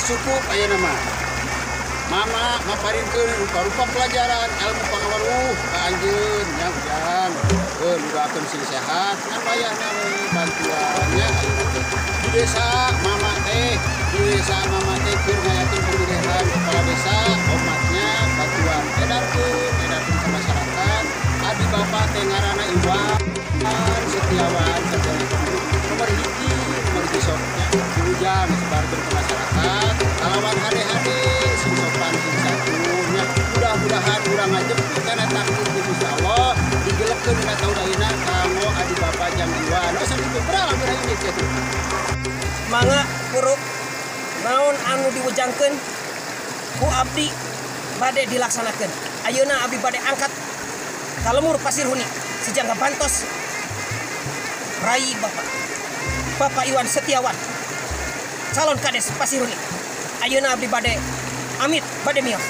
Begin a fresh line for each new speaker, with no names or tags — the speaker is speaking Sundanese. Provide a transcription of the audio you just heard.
cukup aya nama. Mama maparinkeun rupa-rupa pelajaran ilmu pangawaruh ka anjeun nya ujang. Doakeun sing sehat ngan wayahna bantuannya di desa mama teh keur ngayakeun pemilihan kepala desa omatnya bantuan edarkeun ke masyarakat. Adi bapak teh ngaranna Iwan Setiawan nomor hiji soknya ujang sebarkeun ke masyarakat kalawan hade-hade sing sopan sing satunya mudah-mudahan urang ngajemput kana takdir Gusti Allah digelepkeun dina taun ayeuna kanggo adi bapak jang Iwan asa kitu berapa ini kitu
mangga puruk naon anu diwujangkeun ku abdi bade dilaksanakeun ayeuna abdi bade angkat ka lemur Pasir Huni sejangka bantos rai Bapak Iwan Setiawan calon kades Pasir Huni ayeuna abdi bade amit bade miyos